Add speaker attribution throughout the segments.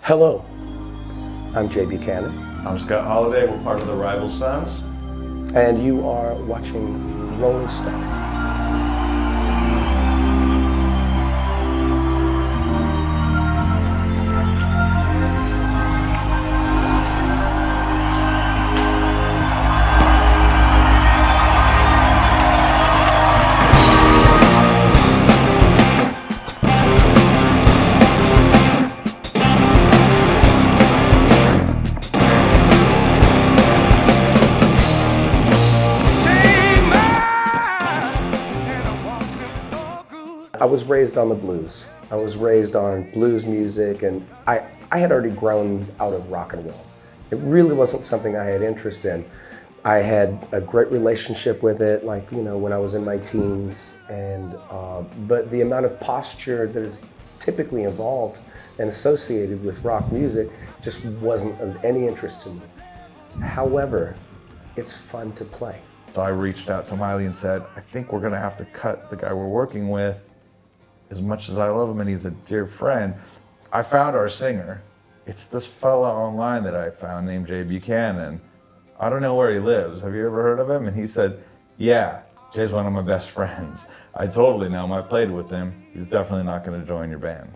Speaker 1: Hello, I'm Jay Buchanan.
Speaker 2: I'm Scott Holiday, we're part of the Rival Sons.
Speaker 1: And you are watching Rolling Stone. I was raised on the blues. I was raised on blues music, and I had already grown out of rock and roll. It really wasn't something I had interest in. I had a great relationship with it, like, you know, when I was in my teens, and but the amount of posture that is typically involved and associated with rock music just wasn't of any interest to me. However, it's fun to play.
Speaker 2: So I reached out to Miley and said, I think we're gonna have to cut the guy we're working with. As much as I love him and he's a dear friend, I found our singer. It's this fella online that I found named Jay Buchanan. I don't know where he lives. Have you ever heard of him? And he said, yeah, Jay's one of my best friends. I totally know him. I played with him. He's definitely not gonna join your band.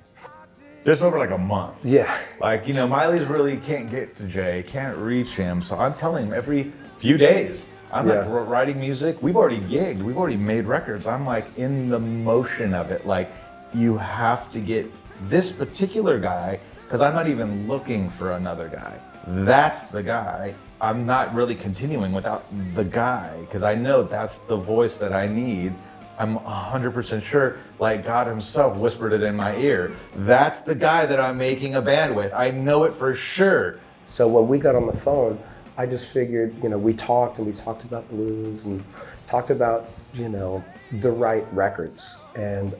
Speaker 2: This over like a month.
Speaker 1: Yeah.
Speaker 2: Like, you know, Miley's really can't get to Jay, can't reach him. So I'm telling him every few days, I'm like writing music. We've already gigged, we've already made records. I'm like in the motion of it. Like, you have to get this particular guy, because I'm not even looking for another guy. That's the guy. I'm not really continuing without the guy, because I know that's the voice that I need. I'm 100% sure, like God himself whispered it in my ear. That's the guy that I'm making a band with. I know it for sure.
Speaker 1: So when we got on the phone, I just figured, you know, we talked about blues and talked about, you know, the right records. And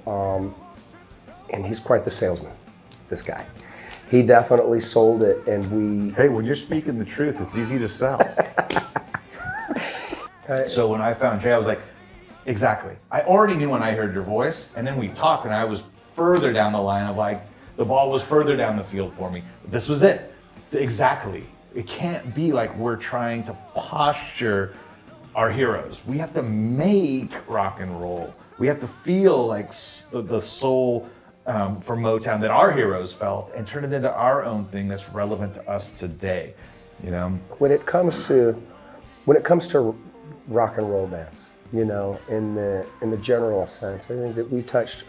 Speaker 1: he's quite the salesman, this guy. He definitely sold it, and we...
Speaker 2: Hey, when you're speaking the truth, it's easy to sell. So when I found Jay, I was like, exactly. I already knew when I heard your voice, and then we talked, and I was further down the line of like, the ball was further down the field for me. This was it, exactly. It can't be like we're trying to posture our heroes. We have to make rock and roll. We have to feel like the soul from Motown that our heroes felt and turn it into our own thing that's relevant to us today, you know?
Speaker 1: When it comes to rock and roll bands, you know, in the general sense, I think that we touched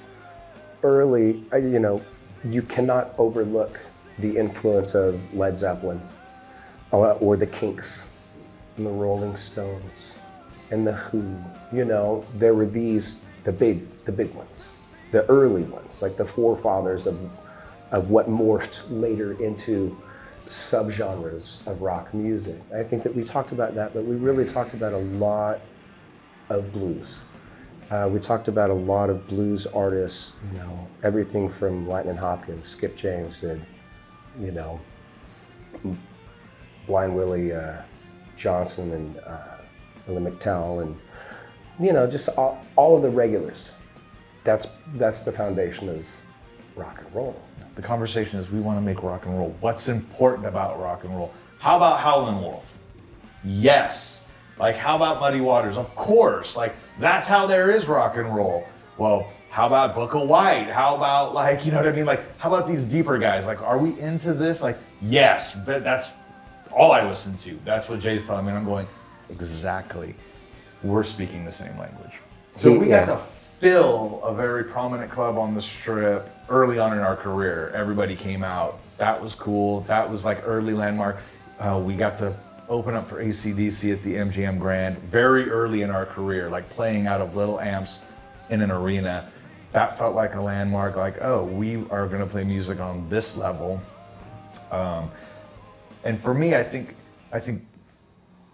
Speaker 1: early, you know, you cannot overlook the influence of Led Zeppelin or the Kinks and the Rolling Stones and the Who. You know, there were the big ones. The early ones, like the forefathers of what morphed later into subgenres of rock music. I think that we talked about that, but we really talked about a lot of blues. We talked about a lot of blues artists, you know, everything from Lightnin' Hopkins, Skip James, to, you know, Blind Willie Johnson and Willie McTell, and, you know, just all of the regulars. That's the foundation of rock and roll.
Speaker 2: The conversation is we want to make rock and roll. What's important about rock and roll? How about Howlin' Wolf? Yes. Like, how about Muddy Waters? Of course. Like, that's how there is rock and roll. Well, how about Book of White? How about, like, you know what I mean? Like, how about these deeper guys? Like, are we into this? Like, yes, but that's all I listen to. That's what Jay's telling me. And I'm going, exactly. We're speaking the same language. So we got to fill a very prominent club on the Strip early on in our career. Everybody came out. That was cool. That was like early landmark. We got to open up for AC/DC at the MGM Grand very early in our career, like playing out of little amps in an arena. That felt like a landmark, like, oh, we are gonna play music on this level. And for me, I think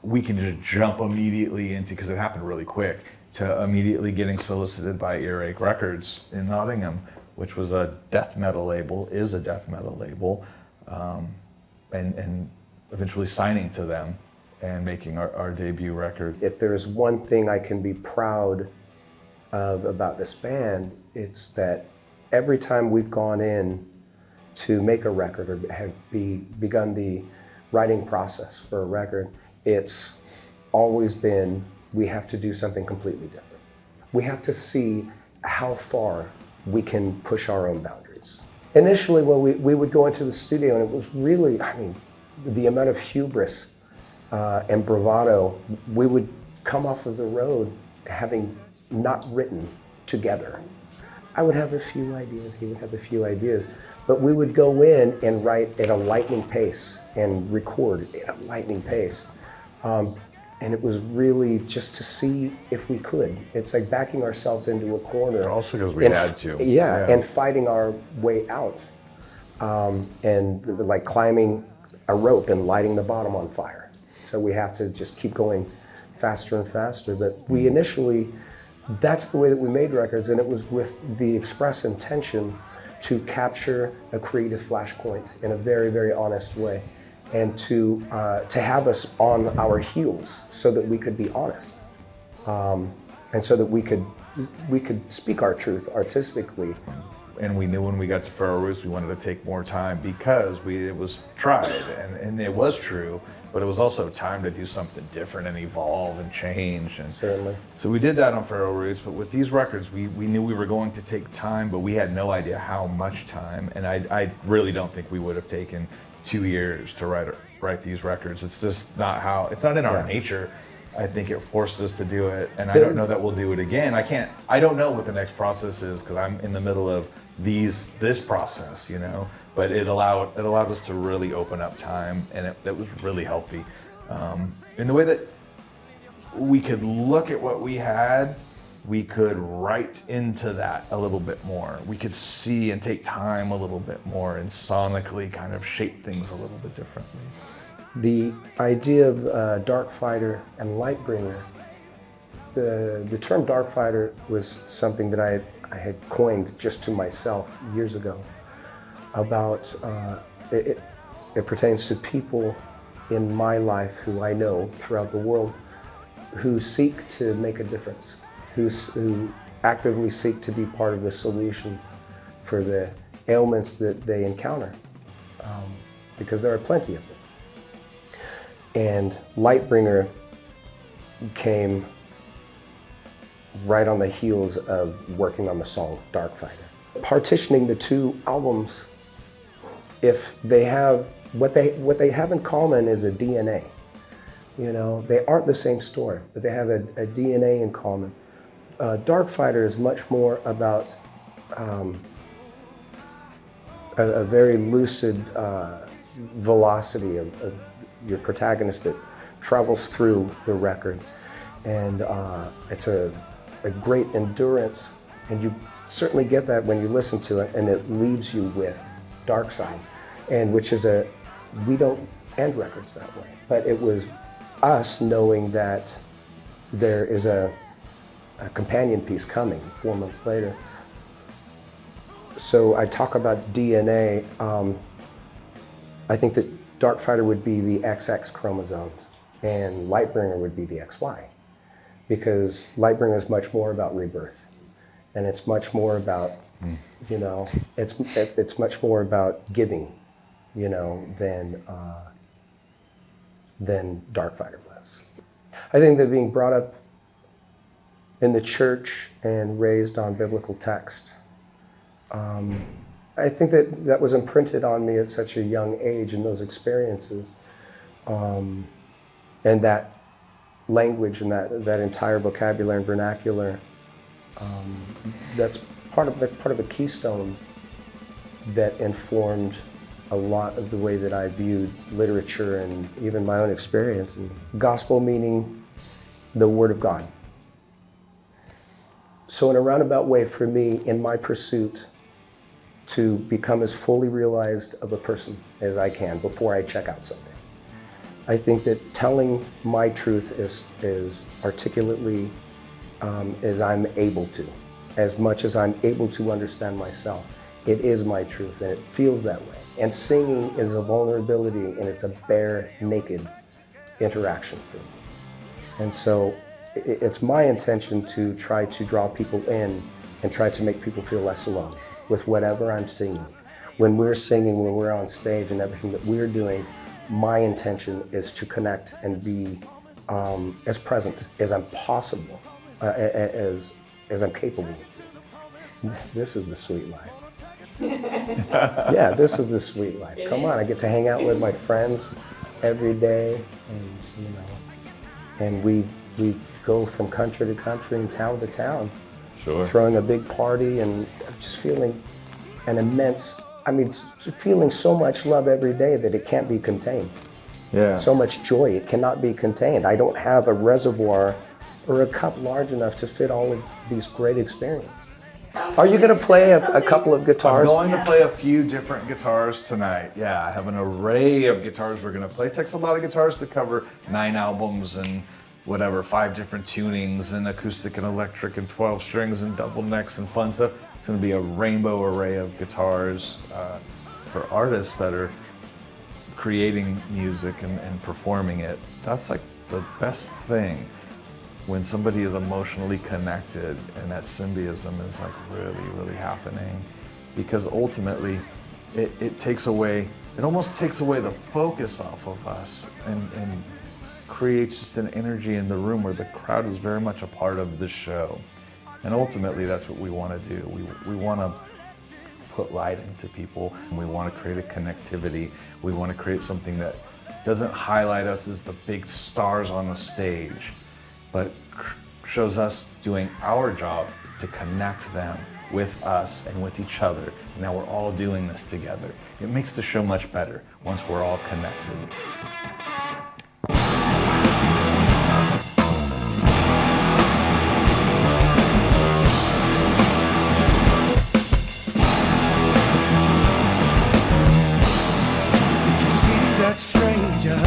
Speaker 2: we can just jump immediately into, because it happened really quick, to immediately getting solicited by Earache Records in Nottingham, which was a death metal label, is a death metal label, and eventually signing to them and making our debut record.
Speaker 1: If there's one thing I can be proud of about this band, it's that every time we've gone in to make a record or have begun the writing process for a record, it's always been, we have to do something completely different. We have to see how far we can push our own boundaries. Initially, when we would go into the studio, and it was really, I mean, the amount of hubris and bravado, we would come off of the road having not written together. I would have a few ideas, he would have a few ideas, but we would go in and write at a lightning pace and record at a lightning pace. And it was really just to see if we could. It's like backing ourselves into a corner.
Speaker 2: Also because we had to.
Speaker 1: Yeah, and fighting our way out. And like climbing a rope and lighting the bottom on fire. So we have to just keep going faster and faster. But we initially, that's the way that we made records, and it was with the express intention to capture a creative flashpoint in a very, very honest way, and to have us on our heels so that we could be honest, and so that we could speak our truth artistically.
Speaker 2: And we knew when we got to Feral Roots, we wanted to take more time because it was tried and it was true, but it was also time to do something different and evolve and change. And
Speaker 1: certainly.
Speaker 2: So we did that on Feral Roots, but with these records, we knew we were going to take time, but we had no idea how much time. And I really don't think we would have taken 2 years to write these records. It's just not it's not in our nature. I think it forced us to do it, and I don't know that we'll do it again. I don't know what the next process is because I'm in the middle of this process, but it allowed us to really open up time, and that was really healthy. In the way that we could look at what we had, we could write into that a little bit more. We could see and take time a little bit more and sonically kind of shape things a little bit differently.
Speaker 1: The idea of Dark Fighter and Lightbringer, the term Dark Fighter was something that I had coined just to myself years ago. About it pertains to people in my life who I know throughout the world who seek to make a difference, who actively seek to be part of the solution for the ailments that they encounter, because there are plenty of them. And Lightbringer came right on the heels of working on the song Dark Fighter. Partitioning the two albums, if they have what they have in common is a DNA. They aren't the same story, but they have a DNA in common. Dark Fighter is much more about a very lucid velocity of your protagonist that travels through the record, and it's a great endurance, and you certainly get that when you listen to it, and it leaves you with Dark Side, and which is we don't end records that way, but it was us knowing that there is a companion piece coming 4 months later. So I talk about DNA. I think that Dark Fighter would be the XX chromosomes, and Lightbringer would be the XY, because Lightbringer is much more about rebirth, and it's much more about, it's much more about giving, than Dark Fighter was. I think that being brought up in the church and raised on biblical text, I think that was imprinted on me at such a young age in those experiences, and that language and that entire vocabulary and vernacular. That's part of a keystone that informed a lot of the way that I viewed literature and even my own experience. And gospel meaning the Word of God. So in a roundabout way for me, in my pursuit to become as fully realized of a person as I can before I check out something, I think that telling my truth as articulately as I'm able to, as much as I'm able to understand myself, it is my truth, and it feels that way. And singing is a vulnerability, and it's a bare, naked interaction for me. And so it's my intention to try to draw people in and try to make people feel less alone with whatever I'm singing, when we're singing, when we're on stage and everything that we're doing, my intention is to connect and be as present as I'm possible, as I'm capable. This is the sweet life. Yeah, this is the sweet life. Come on, I get to hang out with my friends every day, and we go from country to country and town to town,
Speaker 2: Sure.
Speaker 1: throwing a big party and just feeling feeling so much love every day that it can't be contained.
Speaker 2: Yeah.
Speaker 1: So much joy, it cannot be contained. I don't have a reservoir or a cup large enough to fit all of these great experiences. Are you going to play a couple of guitars?
Speaker 2: I'm going to play a few different guitars tonight. Yeah, I have an array of guitars we're going to play. It takes a lot of guitars to cover 9 albums and 5 different tunings and acoustic and electric and 12 strings and double necks and fun stuff. It's going to be a rainbow array of guitars for artists that are creating music and performing it. That's like the best thing. When somebody is emotionally connected and that symbiotism is like really, really happening, because ultimately it almost takes away the focus off of us and creates just an energy in the room where the crowd is very much a part of the show. And ultimately that's what we want to do. We want to put light into people. We want to create a connectivity. We want to create something that doesn't highlight us as the big stars on the stage, but shows us doing our job to connect them with us and with each other. Now we're all doing this together. It makes the show much better once we're all connected.
Speaker 3: If you see that stranger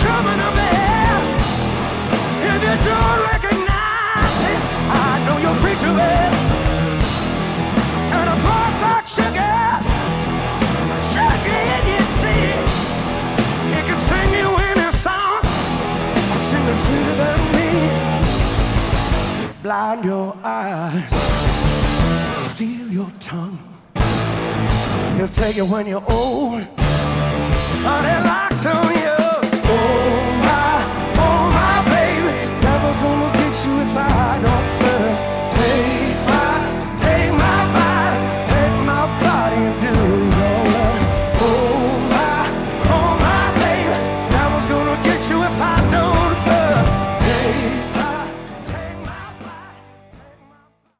Speaker 3: coming up ahead, if you don't recognize it, I know you'll preach of it. And a box like sugar in your seat. It can sing you any song, sing it sweeter than me. Blind your eyes, steal your tongue. He'll take you when you're old, but he locks on you.